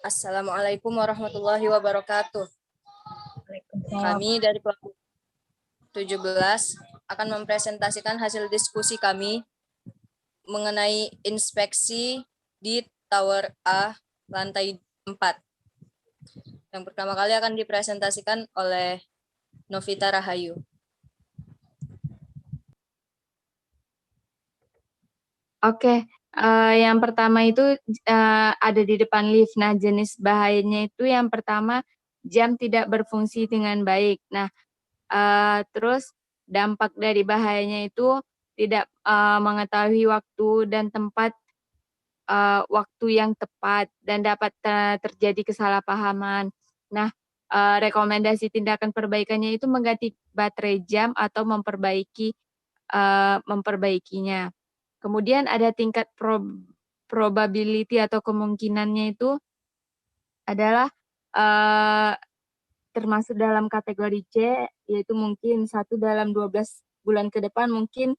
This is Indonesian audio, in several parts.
Assalamualaikum warahmatullahi wabarakatuh. Waalaikumsalam. Kami dari kelompok 17 akan mempresentasikan hasil diskusi kami mengenai inspeksi di Tower A lantai 4. Yang pertama kali akan dipresentasikan oleh Novita Rahayu. Oke, yang pertama itu ada di depan lift. Nah, jenis bahayanya itu yang pertama jam tidak berfungsi dengan baik. Nah, terus dampak dari bahayanya itu tidak mengetahui waktu dan tempat waktu yang tepat dan dapat terjadi kesalahpahaman. Nah, rekomendasi tindakan perbaikannya itu mengganti baterai jam atau memperbaikinya. Kemudian ada tingkat probability atau kemungkinannya itu adalah termasuk dalam kategori C, yaitu mungkin 1 dalam 12 bulan ke depan mungkin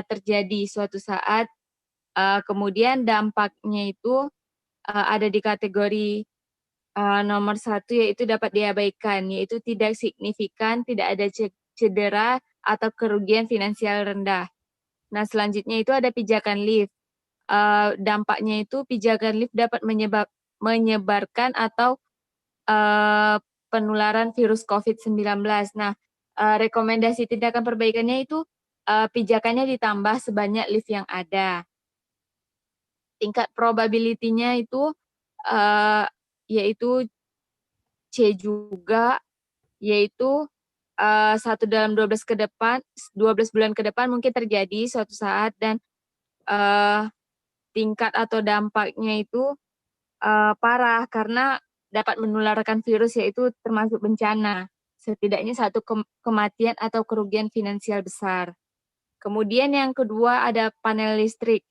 terjadi suatu saat. Kemudian dampaknya itu ada di kategori nomor 1, yaitu dapat diabaikan, yaitu tidak signifikan, tidak ada cedera atau kerugian finansial rendah. Nah, selanjutnya itu ada pijakan lift. Dampaknya itu pijakan lift dapat menyebarkan atau penularan virus COVID-19. Nah, rekomendasi tindakan perbaikannya itu pijakannya ditambah sebanyak lift yang ada. Tingkat probability-nya itu yaitu C juga, yaitu 1 dalam 12 bulan ke depan mungkin terjadi suatu saat, dan tingkat atau dampaknya itu parah karena dapat menularkan virus, yaitu termasuk bencana. Setidaknya 1 kematian atau kerugian finansial besar. Kemudian yang kedua ada panel listrik.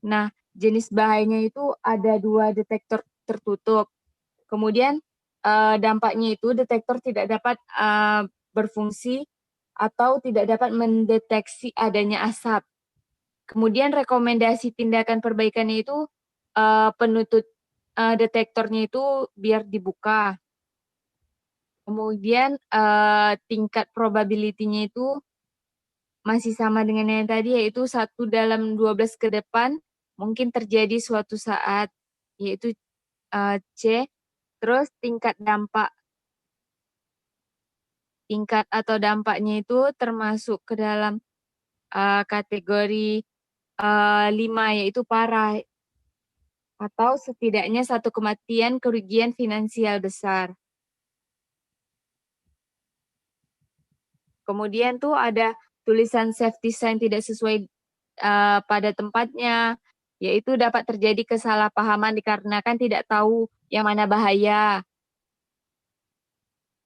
Nah, jenis bahayanya itu ada 2 detektor tertutup. Kemudian dampaknya itu detektor tidak dapat berfungsi atau tidak dapat mendeteksi adanya asap. Kemudian rekomendasi tindakan perbaikannya itu penutup detektornya itu biar dibuka. Kemudian tingkat probability-nya itu masih sama dengan yang tadi, yaitu 1 dalam 12 ke depan mungkin terjadi suatu saat, yaitu C. Terus tingkat atau dampaknya itu termasuk ke dalam kategori 5, yaitu parah, atau setidaknya 1 kematian kerugian finansial besar. Kemudian tuh ada tulisan safety sign tidak sesuai pada tempatnya, yaitu dapat terjadi kesalahpahaman dikarenakan tidak tahu yang mana bahaya.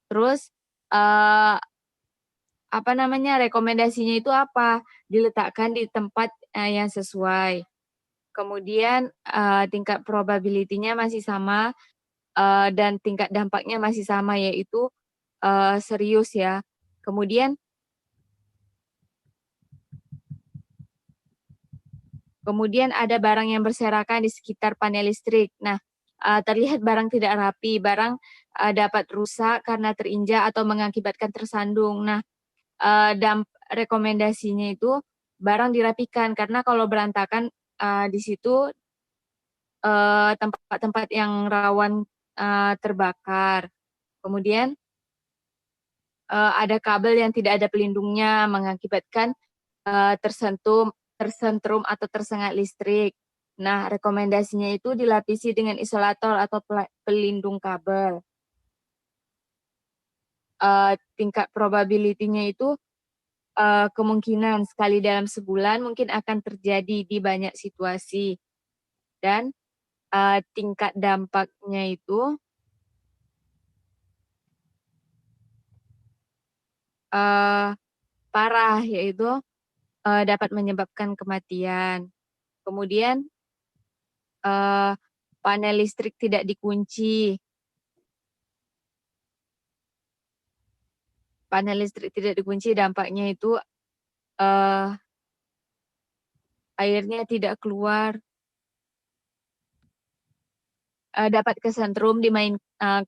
Terus rekomendasinya itu apa? Diletakkan di tempat yang sesuai. Kemudian tingkat probability-nya masih sama dan tingkat dampaknya masih sama, yaitu serius ya. Kemudian ada barang yang berserakan di sekitar panel listrik. Nah, terlihat barang tidak rapi, barang dapat rusak karena terinjak atau mengakibatkan tersandung. Nah, rekomendasinya itu barang dirapikan, karena kalau berantakan di situ tempat-tempat yang rawan terbakar. Kemudian ada kabel yang tidak ada pelindungnya mengakibatkan tersentrum atau tersengat listrik. Nah, rekomendasinya itu dilapisi dengan isolator atau pelindung kabel. Tingkat probability-nya itu kemungkinan sekali dalam sebulan mungkin akan terjadi di banyak situasi. Dan tingkat dampaknya itu parah, yaitu dapat menyebabkan kematian. Kemudian panel listrik tidak dikunci. Panel listrik tidak dikunci, dampaknya itu airnya tidak keluar. dapat kesetrum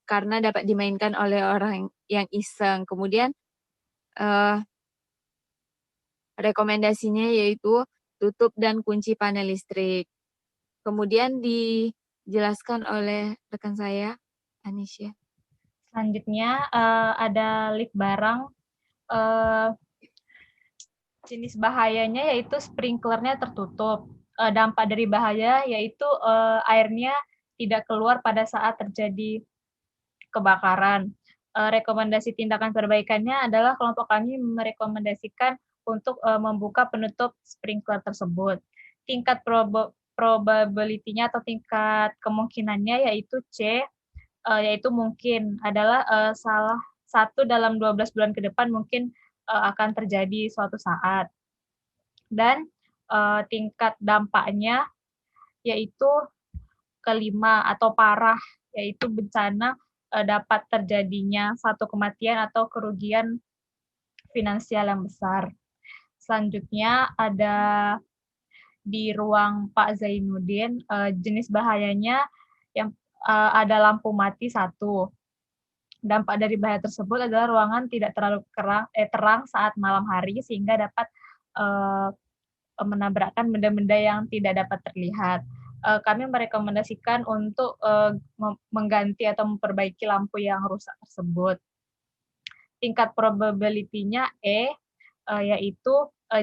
karena dapat dimainkan oleh orang yang iseng. Kemudian rekomendasinya yaitu tutup dan kunci panel listrik. Kemudian dijelaskan oleh rekan saya, Anisya. Selanjutnya ada lift barang. Jenis bahayanya yaitu sprinklernya tertutup. Dampak dari bahaya yaitu airnya tidak keluar pada saat terjadi kebakaran. Rekomendasi tindakan perbaikannya adalah kelompok kami merekomendasikan untuk membuka penutup sprinkler tersebut. Tingkat probability-nya atau tingkat kemungkinannya yaitu C, yaitu mungkin adalah salah satu dalam 12 bulan ke depan mungkin akan terjadi suatu saat. Dan tingkat dampaknya yaitu kelima atau parah, yaitu bencana dapat terjadinya satu kematian atau kerugian finansial yang besar. Selanjutnya ada di ruang Pak Zainuddin, jenis bahayanya yang ada lampu mati 1. Dampak dari bahaya tersebut adalah ruangan tidak terlalu terang saat malam hari sehingga dapat menabrakkan benda-benda yang tidak dapat terlihat. Kami merekomendasikan untuk mengganti atau memperbaiki lampu yang rusak tersebut. Tingkat probability-nya E, yaitu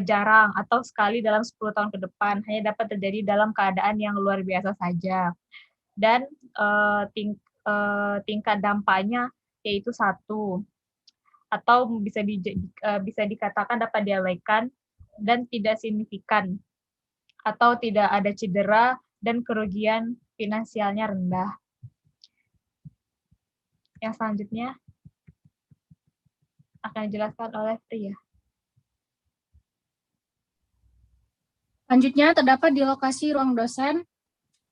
jarang atau sekali dalam 10 tahun ke depan, hanya dapat terjadi dalam keadaan yang luar biasa saja. Dan tingkat dampaknya yaitu 1, atau bisa dikatakan dapat diabaikan dan tidak signifikan, atau tidak ada cedera dan kerugian finansialnya rendah. Yang selanjutnya akan dijelaskan oleh Pria. Selanjutnya terdapat di lokasi ruang dosen.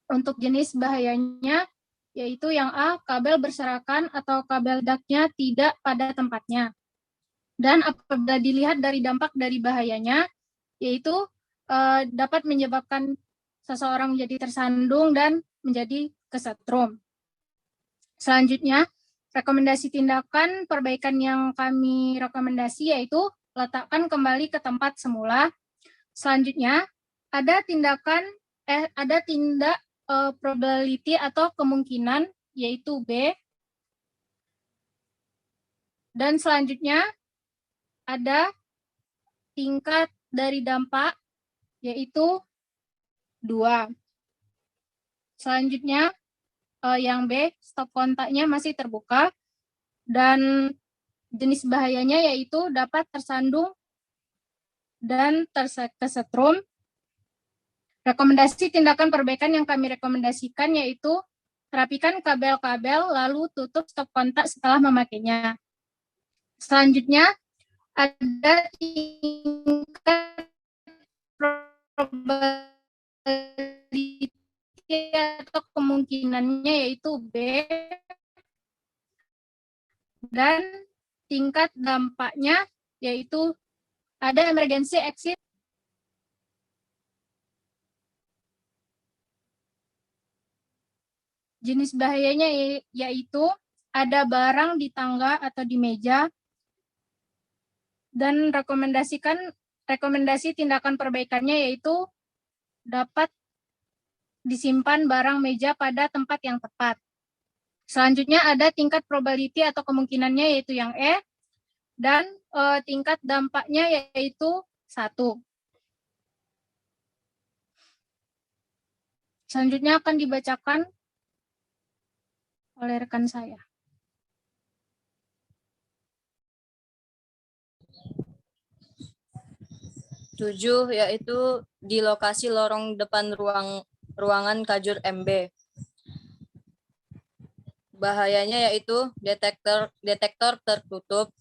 Untuk jenis bahayanya yaitu yang A, kabel berserakan atau kabel ductnya tidak pada tempatnya. Dan apabila dilihat dari dampak dari bahayanya, yaitu dapat menyebabkan seseorang menjadi tersandung dan menjadi kesetrum. Selanjutnya, rekomendasi tindakan perbaikan yang kami rekomendasi yaitu letakkan kembali ke tempat semula. Selanjutnya, ada tindak probability atau kemungkinan yaitu B. Dan selanjutnya ada tingkat dari dampak yaitu 2. Selanjutnya yang B, stop kontaknya masih terbuka dan jenis bahayanya yaitu dapat tersandung dan tersetrum. Rekomendasi tindakan perbaikan yang kami rekomendasikan yaitu rapikan kabel-kabel lalu tutup stop kontak setelah memakainya. Selanjutnya ada tingkat probability atau kemungkinannya yaitu B dan tingkat dampaknya yaitu ada emergency exit. Jenis bahayanya yaitu ada barang di tangga atau di meja dan rekomendasi tindakan perbaikannya yaitu dapat disimpan barang meja pada tempat yang tepat. Selanjutnya ada tingkat probability atau kemungkinannya yaitu yang E dan tingkat dampaknya yaitu 1. Selanjutnya akan dibacakan oleh rekan saya. Tujuh, yaitu di lokasi lorong depan ruangan Kajur MB. Bahayanya yaitu detektor tertutup.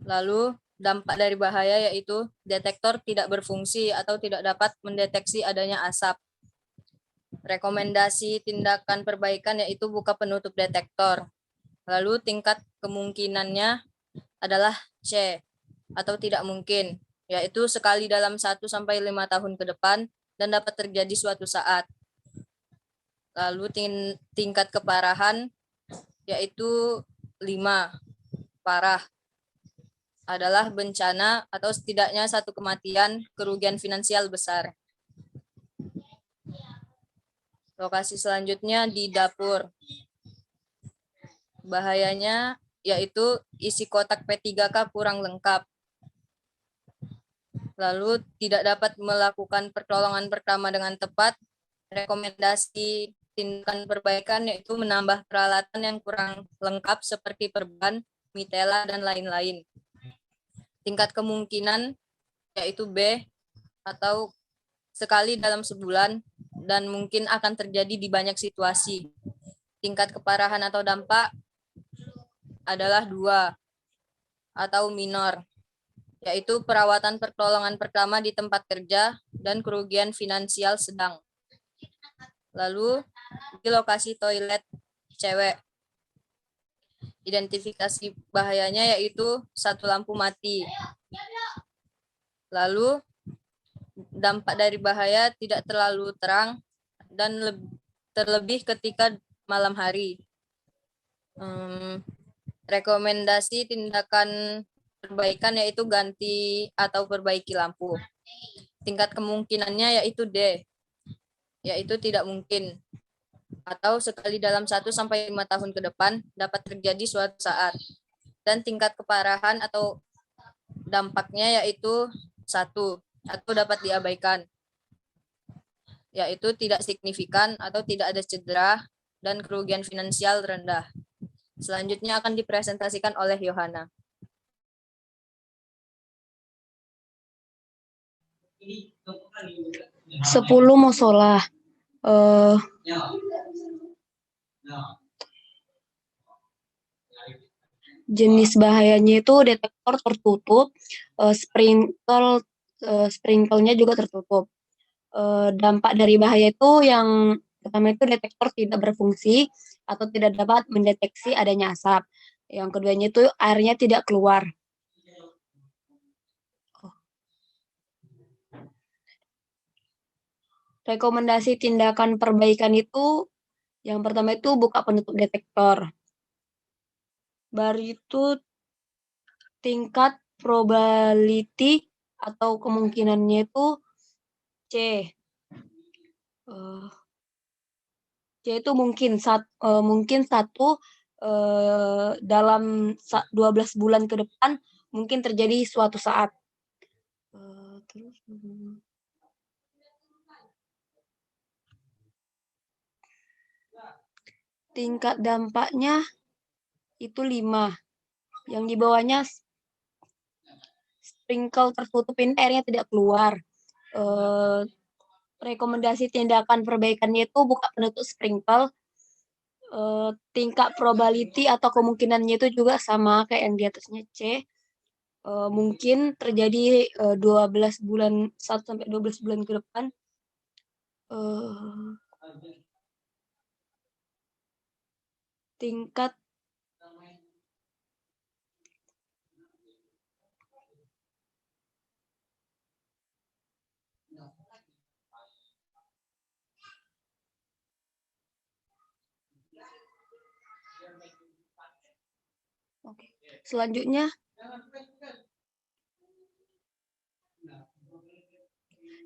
Lalu dampak dari bahaya yaitu detektor tidak berfungsi atau tidak dapat mendeteksi adanya asap. Rekomendasi tindakan perbaikan yaitu buka penutup detektor. Lalu tingkat kemungkinannya adalah C atau tidak mungkin, yaitu sekali dalam 1 sampai 5 tahun ke depan dan dapat terjadi suatu saat. Lalu tingkat keparahan yaitu 5. Parah adalah bencana atau setidaknya satu kematian, kerugian finansial besar. Lokasi selanjutnya di dapur. Bahayanya yaitu isi kotak P3K kurang lengkap. Lalu tidak dapat melakukan pertolongan pertama dengan tepat. Rekomendasi tindakan perbaikan yaitu menambah peralatan yang kurang lengkap seperti perban, mitela, dan lain-lain. Tingkat kemungkinan yaitu B atau sekali dalam sebulan dan mungkin akan terjadi di banyak situasi. Tingkat keparahan atau dampak adalah 2 atau minor, yaitu perawatan pertolongan pertama di tempat kerja dan kerugian finansial sedang. Lalu di lokasi toilet cewek. Identifikasi bahayanya yaitu 1 lampu mati. Lalu dampak dari bahaya tidak terlalu terang dan terlebih ketika malam hari. Rekomendasi tindakan perbaikan yaitu ganti atau perbaiki lampu. Tingkat kemungkinannya yaitu D, yaitu tidak mungkin, atau sekali dalam 1 sampai 5 tahun ke depan dapat terjadi suatu saat. Dan tingkat keparahan atau dampaknya yaitu 1 atau dapat diabaikan, yaitu tidak signifikan atau tidak ada cedera dan kerugian finansial rendah. Selanjutnya akan dipresentasikan oleh Yohana. 10 musola. Jenis bahayanya itu detektor tertutup, sprinkelnya juga tertutup. Dampak dari bahaya itu yang pertama itu detektor tidak berfungsi atau tidak dapat mendeteksi adanya asap. Yang keduanya itu airnya tidak keluar. Rekomendasi tindakan perbaikan itu yang pertama itu buka penutup detektor. Baru itu tingkat probability atau kemungkinannya itu C. C itu mungkin satu dalam 12 bulan ke depan mungkin terjadi suatu saat. Tingkat dampaknya itu 5. Yang di bawahnya sprinkle tertutup, ini airnya tidak keluar. Rekomendasi tindakan perbaikannya itu buka penutup sprinkle. Tingkat probability atau kemungkinannya itu juga sama kayak yang di atasnya C. Mungkin terjadi 12 bulan 1 sampai 12 bulan ke depan. Tingkat Oke. Selanjutnya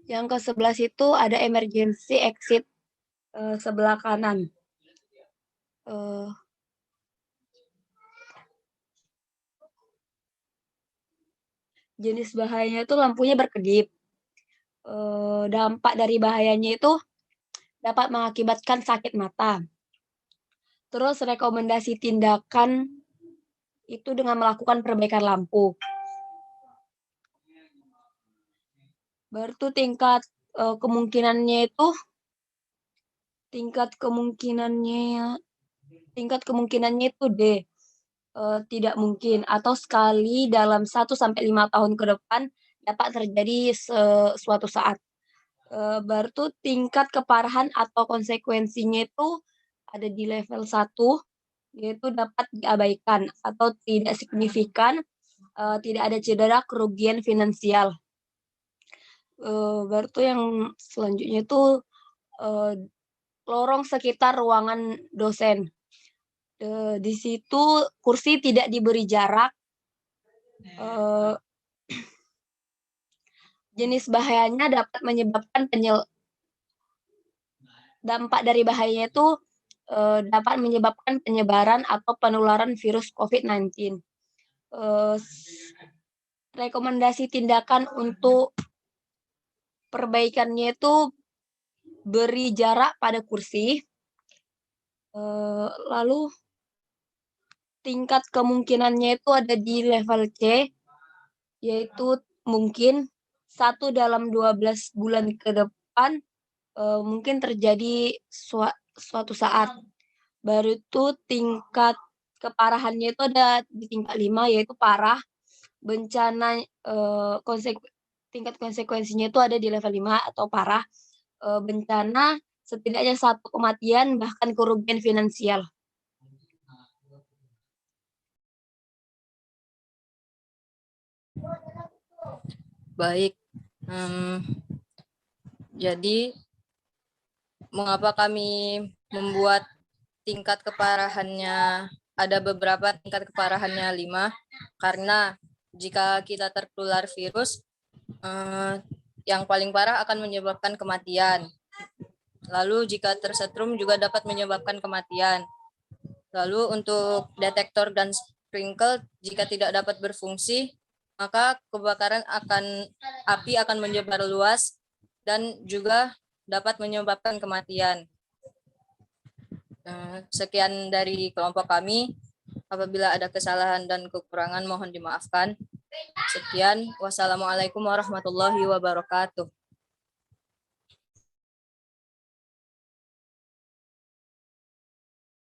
yang ke-11 itu ada emergency exit sebelah kanan. Jenis bahayanya itu lampunya berkedip. Dampak dari bahayanya itu dapat mengakibatkan sakit mata. Terus rekomendasi tindakan itu dengan melakukan perbaikan lampu. Baru tuh tingkat kemungkinannya itu D. Tidak mungkin atau sekali dalam 1 sampai 5 tahun ke depan dapat terjadi suatu saat. Baru tuh tingkat keparahan atau konsekuensinya itu ada di level 1, yaitu dapat diabaikan atau tidak signifikan, tidak ada cedera, kerugian finansial. Baru tuh yang selanjutnya itu lorong sekitar ruangan dosen. Di situ kursi tidak diberi jarak. Jenis bahayanya dapat menyebabkan dampak dari bahayanya itu dapat menyebabkan penyebaran atau penularan virus COVID-19. Rekomendasi tindakan untuk perbaikannya itu beri jarak pada kursi. Lalu tingkat kemungkinannya itu ada di level C, yaitu mungkin 1 dalam 12 bulan ke depan mungkin terjadi suatu saat. Baru itu tingkat keparahannya itu ada di tingkat 5, yaitu parah. Bencana tingkat konsekuensinya itu ada di level 5 atau parah. Bencana setidaknya 1 kematian bahkan kerugian finansial. Baik. Jadi mengapa kami membuat tingkat keparahannya, ada beberapa tingkat keparahannya 5? Karena jika kita tertular virus, yang paling parah akan menyebabkan kematian. Lalu jika tersetrum juga dapat menyebabkan kematian. Lalu untuk detektor dan sprinkle jika tidak dapat berfungsi, maka api akan menyebar luas dan juga dapat menyebabkan kematian. Sekian dari kelompok kami. Apabila ada kesalahan dan kekurangan mohon dimaafkan. Sekian. Wassalamualaikum warahmatullahi wabarakatuh.